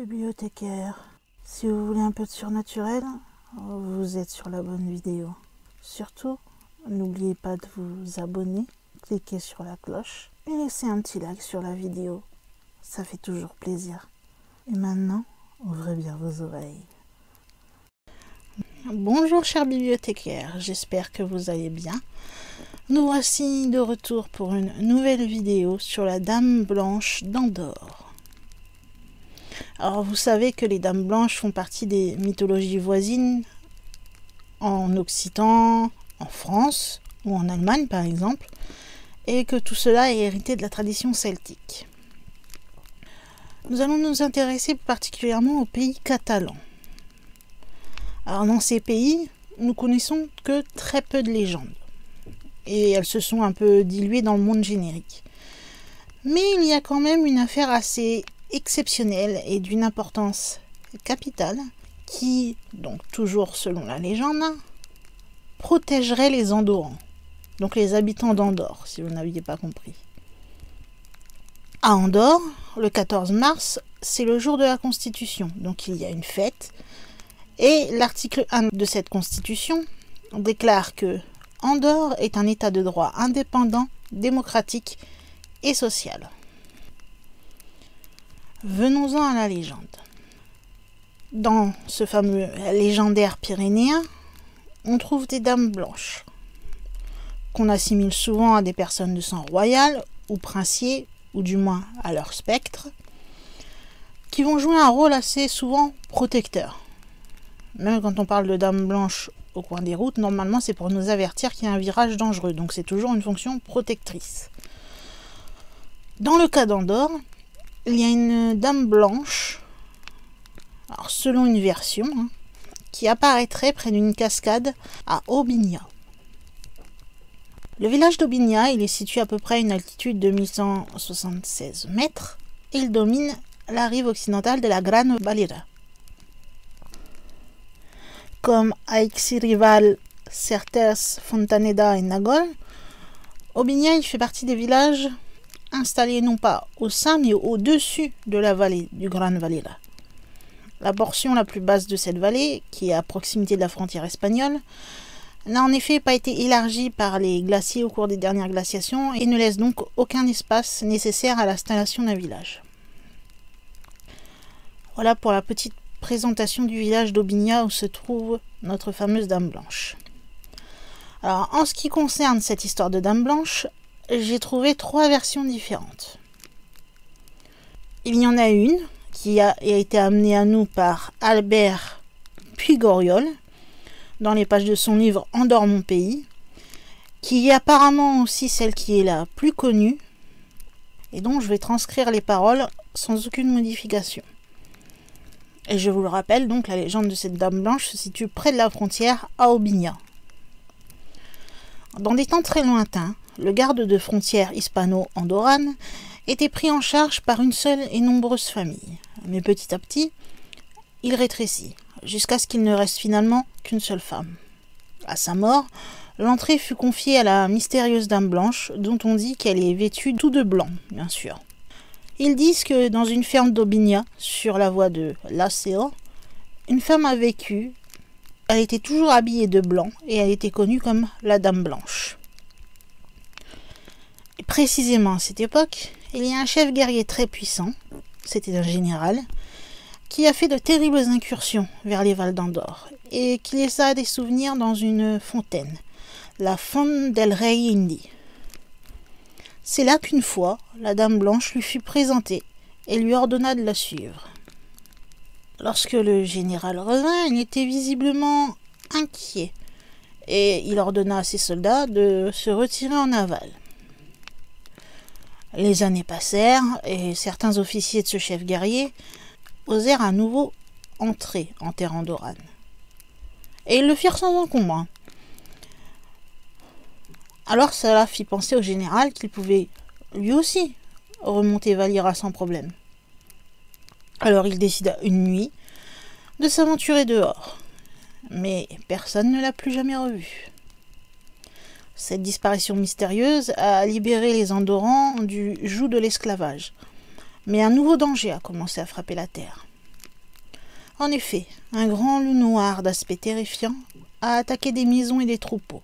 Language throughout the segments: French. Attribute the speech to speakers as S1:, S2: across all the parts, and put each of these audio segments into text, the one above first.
S1: bibliothécaire. Si vous voulez un peu de surnaturel, vous êtes sur la bonne vidéo. Surtout, n'oubliez pas de vous abonner, cliquez sur la cloche et laissez un petit like sur la vidéo. Ça fait toujours plaisir. Et maintenant, ouvrez bien vos oreilles. Bonjour chers bibliothécaires, j'espère que vous allez bien. Nous voici de retour pour une nouvelle vidéo sur la Dame Blanche d'Andorre. Alors vous savez que les Dames Blanches font partie des mythologies voisines en Occitan, en France ou en Allemagne par exemple, et que tout cela est hérité de la tradition celtique. Nous allons nous intéresser particulièrement aux pays catalans. Alors dans ces pays, nous connaissons que très peu de légendes. Et elles se sont un peu diluées dans le monde générique. Mais il y a quand même une affaire assez exceptionnelle et d'une importance capitale qui, donc toujours selon la légende, protégerait les Andorrans, donc les habitants d'Andorre, si vous n'aviez pas compris. À Andorre, le 14 mars, c'est le jour de la Constitution, donc il y a une fête. Et l'article 1 de cette Constitution déclare que Andorre est un État de droit indépendant, démocratique et social. Venons-en à la légende. Dans ce fameux légendaire pyrénéen, on trouve des dames blanches, qu'on assimile souvent à des personnes de sang royal ou princiers, ou du moins à leur spectre, qui vont jouer un rôle assez souvent protecteur. Même quand on parle de dames blanches au coin des routes, normalement c'est pour nous avertir qu'il y a un virage dangereux, donc c'est toujours une fonction protectrice. Dans le cas d'Andorre, il y a une dame blanche, alors selon une version, qui apparaîtrait près d'une cascade à Aubigna. Le village d'Aubigna, il est situé à peu près à une altitude de 1176 mètres, et il domine la rive occidentale de la Gran Valira. Comme Aixirival, Certes, Fontaneda et Nagol, Aubigna il fait partie des villages installés non pas au sein mais au-dessus de la vallée du Gran Valira. La portion la plus basse de cette vallée, qui est à proximité de la frontière espagnole, n'a en effet pas été élargie par les glaciers au cours des dernières glaciations et ne laisse donc aucun espace nécessaire à l'installation d'un village. Voilà pour la petite présentation du village d'Aubigna où se trouve notre fameuse Dame Blanche. Alors, en ce qui concerne cette histoire de Dame Blanche, j'ai trouvé 3 versions différentes. Il y en a une qui a été amenée à nous par Albert Puygouriol dans les pages de son livre Andorre mon pays, qui est apparemment aussi celle qui est la plus connue et dont je vais transcrire les paroles sans aucune modification. Et je vous le rappelle, donc la légende de cette Dame Blanche se situe près de la frontière à Aubigna. Dans des temps très lointains, le garde de frontière hispano-andorrane était pris en charge par une seule et nombreuse famille. Mais petit à petit, il rétrécit, jusqu'à ce qu'il ne reste finalement qu'une seule femme. À sa mort, l'entrée fut confiée à la mystérieuse Dame Blanche, dont on dit qu'elle est vêtue tout de blanc, bien sûr. Ils disent que dans une ferme d'Aubigna, sur la voie de Laceo, une femme a vécu. Elle était toujours habillée de blanc et elle était connue comme la Dame Blanche. Et précisément à cette époque, il y a un chef guerrier très puissant, c'était un général, qui a fait de terribles incursions vers les Vals d'Andorre et qui laissa des souvenirs dans une fontaine, la Font del Rei Indi. C'est là qu'une fois, la Dame Blanche lui fut présentée et lui ordonna de la suivre. Lorsque le général revint, il était visiblement inquiet et il ordonna à ses soldats de se retirer en aval. Les années passèrent et certains officiers de ce chef guerrier osèrent à nouveau entrer en terre andorrane. Et ils le firent sans encombre. Alors cela fit penser au général qu'il pouvait lui aussi remonter Valira sans problème. Alors il décida une nuit de s'aventurer dehors, mais personne ne l'a plus jamais revu. Cette disparition mystérieuse a libéré les Andorrans du joug de l'esclavage, mais un nouveau danger a commencé à frapper la terre. En effet, un grand loup noir d'aspect terrifiant a attaqué des maisons et des troupeaux.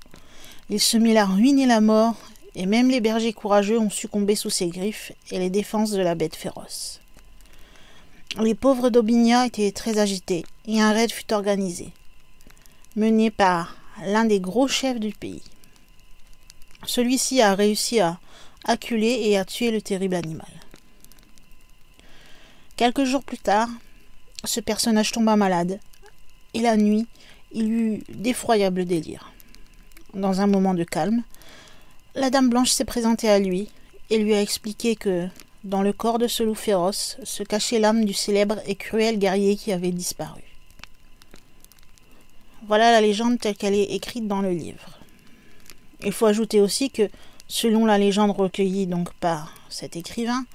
S1: Il semait la ruine et la mort, et même les bergers courageux ont succombé sous ses griffes et les défenses de la bête féroce. Les pauvres d'Aubignat étaient très agités, et un raid fut organisé, mené par l'un des gros chefs du pays. Celui-ci a réussi à acculer et à tuer le terrible animal. Quelques jours plus tard, ce personnage tomba malade, et la nuit, il eut d'effroyables délires. Dans un moment de calme, la Dame Blanche s'est présentée à lui et lui a expliqué que, dans le corps de ce loup féroce, se cachait l'âme du célèbre et cruel guerrier qui avait disparu. Voilà la légende telle qu'elle est écrite dans le livre. Il faut ajouter aussi que, selon la légende recueillie donc par cet écrivain,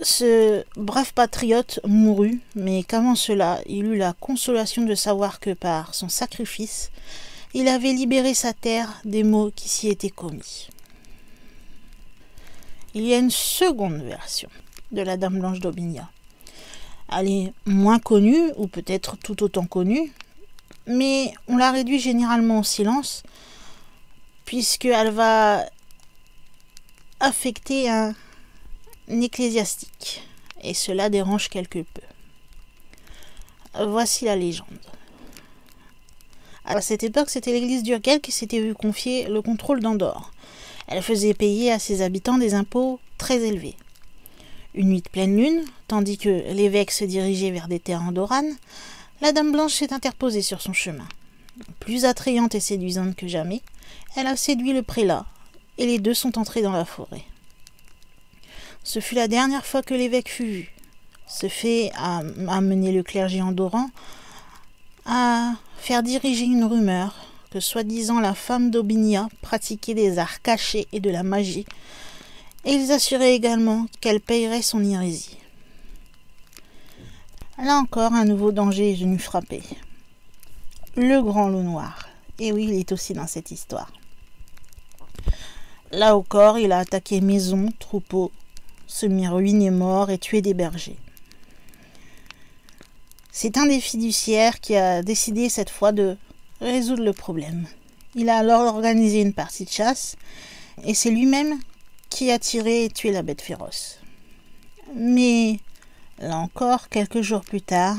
S1: ce brave patriote mourut, mais qu'avant cela, il eut la consolation de savoir que par son sacrifice, il avait libéré sa terre des maux qui s'y étaient commis. Il y a une seconde version de la Dame Blanche d'Aubignat. Elle est moins connue, ou peut-être tout autant connue, mais on la réduit généralement au silence, puisqu'elle va affecter un ecclésiastique, et cela dérange quelque peu. Voici la légende. À cette époque, c'était l'église d'Urgell qui s'était vue confier le contrôle d'Andorre. Elle faisait payer à ses habitants des impôts très élevés. Une nuit de pleine lune, tandis que l'évêque se dirigeait vers des terres andorranes, la Dame Blanche s'est interposée sur son chemin. Plus attrayante et séduisante que jamais, elle a séduit le prélat, et les deux sont entrés dans la forêt. Ce fut la dernière fois que l'évêque fut vu. Ce fait a amené le clergé andorran à faire diriger une rumeur que soi-disant la femme d'Aubignat pratiquait des arts cachés et de la magie, et ils assuraient également qu'elle payerait son hérésie. Là encore, un nouveau danger est venu frapper. Le grand loup noir. Et oui, il est aussi dans cette histoire. Là encore, il a attaqué maisons, troupeaux, semi-ruinés morts et tué des bergers. C'est un des fiduciaires qui a décidé cette fois de résoudre le problème. Il a alors organisé une partie de chasse et c'est lui-même qui a tiré et tué la bête féroce. Mais, là encore, quelques jours plus tard,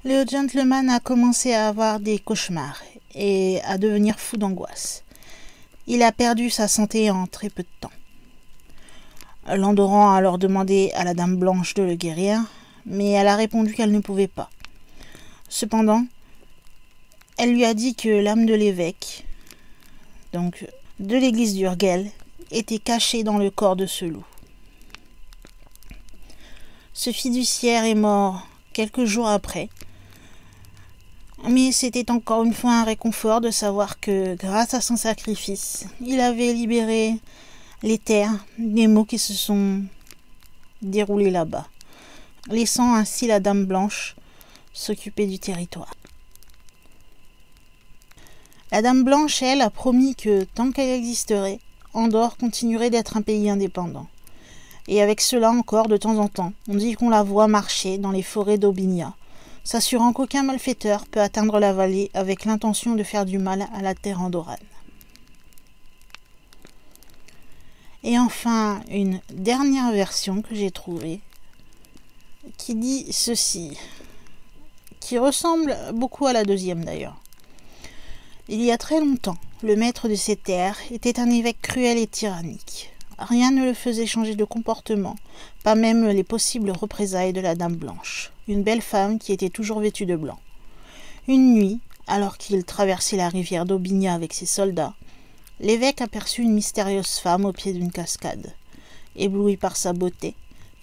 S1: le gentleman a commencé à avoir des cauchemars et à devenir fou d'angoisse. Il a perdu sa santé en très peu de temps. L'Andorran a alors demandé à la Dame Blanche de le guérir, mais elle a répondu qu'elle ne pouvait pas. Cependant, elle lui a dit que l'âme de l'évêque, donc de l'église d'Urgell, était cachée dans le corps de ce loup. Ce fiduciaire est mort quelques jours après, mais c'était encore une fois un réconfort de savoir que, grâce à son sacrifice, il avait libéré les terres des maux qui se sont déroulés là-bas, laissant ainsi la Dame Blanche s'occuper du territoire. La Dame Blanche, elle, a promis que, tant qu'elle existerait, Andorre continuerait d'être un pays indépendant. Et avec cela encore, de temps en temps, on dit qu'on la voit marcher dans les forêts d'Aubignat, s'assurant qu'aucun malfaiteur peut atteindre la vallée avec l'intention de faire du mal à la terre andorrane. Et enfin, une dernière version que j'ai trouvée, qui dit ceci, qui ressemble beaucoup à la deuxième d'ailleurs. Il y a très longtemps, le maître de ces terres était un évêque cruel et tyrannique. Rien ne le faisait changer de comportement, pas même les possibles représailles de la Dame Blanche, une belle femme qui était toujours vêtue de blanc. Une nuit, alors qu'il traversait la rivière d'Aubignat avec ses soldats, l'évêque aperçut une mystérieuse femme au pied d'une cascade. Ébloui par sa beauté,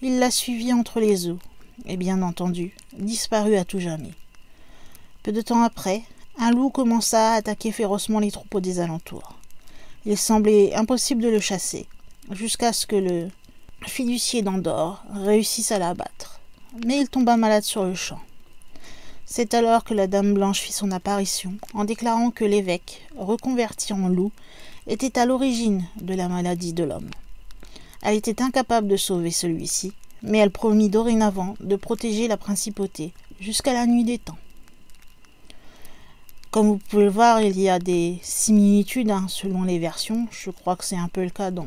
S1: il la suivit entre les eaux, et bien entendu, disparut à tout jamais. Peu de temps après, un loup commença à attaquer férocement les troupeaux des alentours. Il semblait impossible de le chasser, jusqu'à ce que le fiducier d'Andorre réussisse à l'abattre. Mais il tomba malade sur le champ. C'est alors que la Dame Blanche fit son apparition, en déclarant que l'évêque, reconverti en loup, était à l'origine de la maladie de l'homme. Elle était incapable de sauver celui-ci, mais elle promit dorénavant de protéger la principauté jusqu'à la nuit des temps. Comme vous pouvez le voir, il y a des similitudes selon les versions. Je crois que c'est un peu le cas dans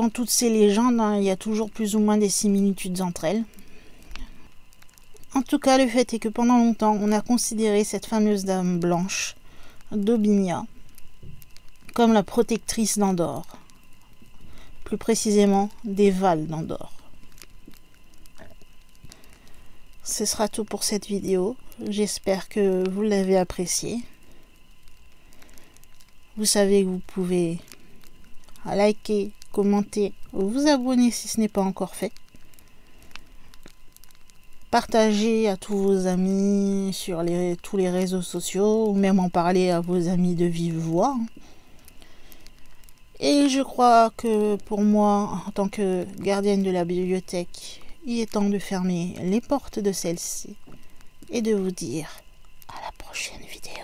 S1: toutes ces légendes. Il y a toujours plus ou moins des similitudes entre elles. En tout cas, le fait est que pendant longtemps, on a considéré cette fameuse dame blanche d'Aubignat comme la protectrice d'Andorre. Plus précisément, des Vals d'Andorre. Ce sera tout pour cette vidéo. J'espère que vous l'avez appréciée. Vous savez que vous pouvez liker, commenter, vous abonner si ce n'est pas encore fait. Partagez à tous vos amis sur tous les réseaux sociaux, ou même en parler à vos amis de vive voix. Et je crois que pour moi, en tant que gardienne de la bibliothèque, il est temps de fermer les portes de celle-ci et de vous dire à la prochaine vidéo.